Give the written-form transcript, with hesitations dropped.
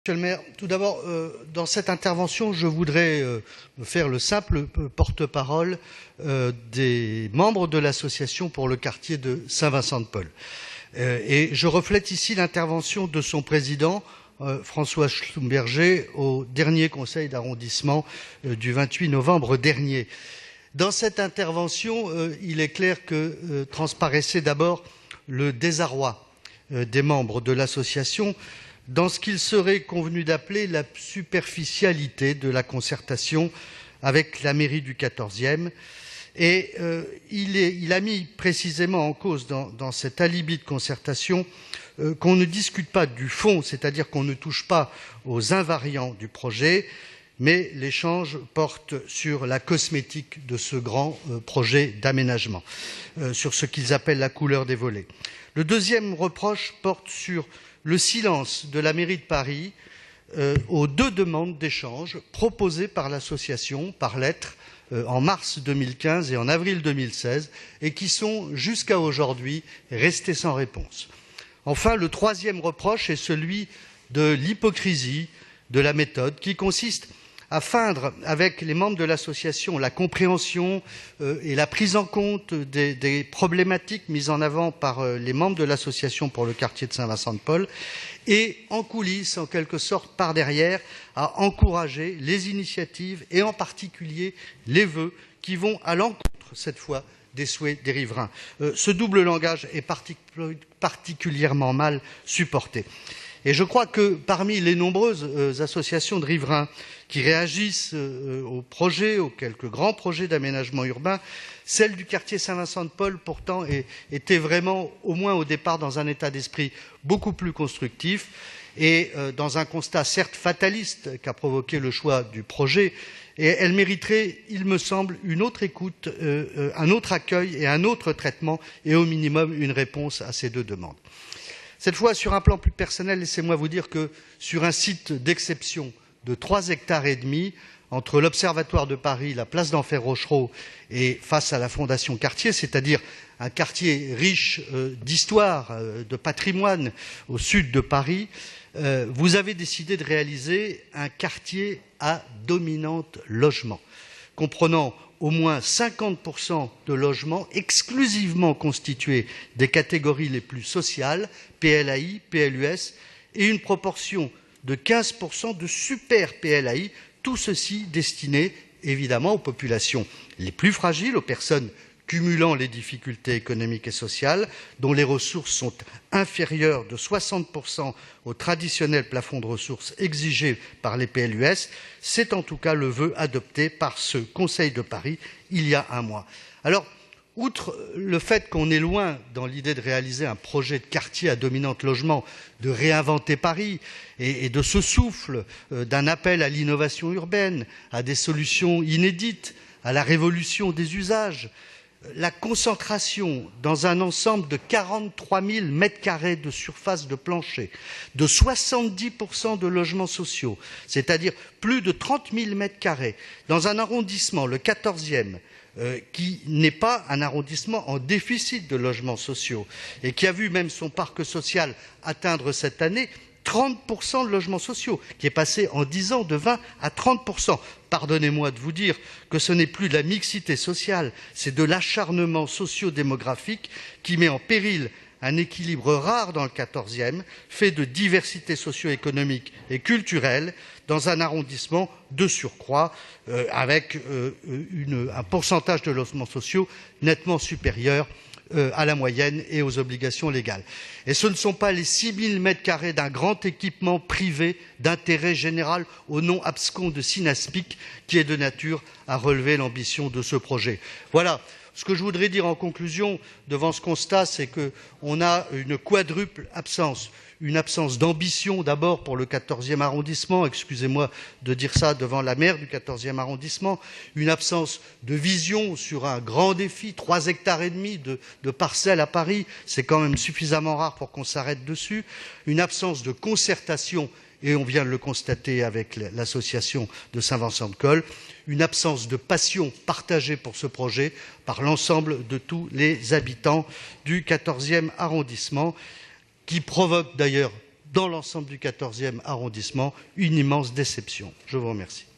Monsieur le maire, tout d'abord, dans cette intervention, je voudrais me faire le simple porte-parole des membres de l'association pour le quartier de Saint-Vincent-de-Paul. Et je reflète ici l'intervention de son président, François Schlumberger, au dernier conseil d'arrondissement du 28 novembre dernier. Dans cette intervention, il est clair que transparaissait d'abord le désarroi des membres de l'association dans ce qu'il serait convenu d'appeler la superficialité de la concertation avec la mairie du 14e. Et il a mis précisément en cause dans cet alibi de concertation qu'on ne discute pas du fond, c'est-à-dire qu'on ne touche pas aux invariants du projet, mais l'échange porte sur la cosmétique de ce grand projet d'aménagement, sur ce qu'ils appellent la couleur des volets. Le deuxième reproche porte sur le silence de la mairie de Paris aux deux demandes d'échange proposées par l'association par lettre en mars 2015 et en avril 2016 et qui sont jusqu'à aujourd'hui restées sans réponse. Enfin, le troisième reproche est celui de l'hypocrisie de la méthode qui consiste à feindre avec les membres de l'association la compréhension et la prise en compte des problématiques mises en avant par les membres de l'association pour le quartier de Saint-Vincent-de-Paul et en coulisses, en quelque sorte par derrière, à encourager les initiatives et en particulier les vœux qui vont à l'encontre, cette fois, des souhaits des riverains. Ce double langage est particulièrement mal supporté. Et je crois que parmi les nombreuses associations de riverains qui réagissent aux projets, aux quelques grands projets d'aménagement urbain, celle du quartier Saint-Vincent-de-Paul, pourtant, était vraiment, au moins au départ, dans un état d'esprit beaucoup plus constructif et dans un constat certes fataliste qu'a provoqué le choix du projet. Et elle mériterait, il me semble, une autre écoute, un autre accueil et un autre traitement et au minimum une réponse à ces deux demandes. Cette fois, sur un plan plus personnel, laissez-moi vous dire que sur un site d'exception de 3,5 hectares, entre l'Observatoire de Paris, la place d'Enfer Rochereau et face à la Fondation Cartier, c'est-à-dire un quartier riche d'histoire, de patrimoine au sud de Paris, vous avez décidé de réaliser un quartier à dominante logement, comprenant au moins 50% de logements exclusivement constitués des catégories les plus sociales, PLAI, PLUS, et une proportion de 15% de super PLAI, tout ceci destiné évidemment aux populations les plus fragiles, aux personnes cumulant les difficultés économiques et sociales, dont les ressources sont inférieures de 60% au traditionnel plafond de ressources exigé par les PLUS. C'est en tout cas le vœu adopté par ce Conseil de Paris il y a un mois. Alors, outre le fait qu'on est loin, dans l'idée de réaliser un projet de quartier à dominante logement, de réinventer Paris et de ce souffle d'un appel à l'innovation urbaine, à des solutions inédites, à la révolution des usages, la concentration dans un ensemble de 43 000 m² de surface de plancher, de 70% de logements sociaux, c'est-à-dire plus de 30 000 m², dans un arrondissement, le 14e, qui n'est pas un arrondissement en déficit de logements sociaux et qui a vu même son parc social atteindre cette année 30% de logements sociaux, qui est passé en 10 ans de 20 à 30%. Pardonnez-moi de vous dire que ce n'est plus de la mixité sociale, c'est de l'acharnement socio-démographique qui met en péril un équilibre rare dans le 14e, fait de diversité socio-économique et culturelle, dans un arrondissement de surcroît, avec un pourcentage de logements sociaux nettement supérieur à la moyenne et aux obligations légales. Et ce ne sont pas les 6 000 m² d'un grand équipement privé d'intérêt général au nom abscon de Synaspic qui est de nature à relever l'ambition de ce projet. Voilà. Ce que je voudrais dire en conclusion devant ce constat, c'est qu'on a une quadruple absence. Une absence d'ambition d'abord pour le 14e arrondissement, excusez-moi de dire ça devant la maire du 14e arrondissement, une absence de vision sur un grand défi, 3,5 hectares de parcelles à Paris, c'est quand même suffisamment rare pour qu'on s'arrête dessus, une absence de concertation, et on vient de le constater avec l'association de Saint-Vincent-de-Paul, une absence de passion partagée pour ce projet par l'ensemble de tous les habitants du 14e arrondissement, qui provoque d'ailleurs dans l'ensemble du 14e arrondissement, une immense déception. Je vous remercie.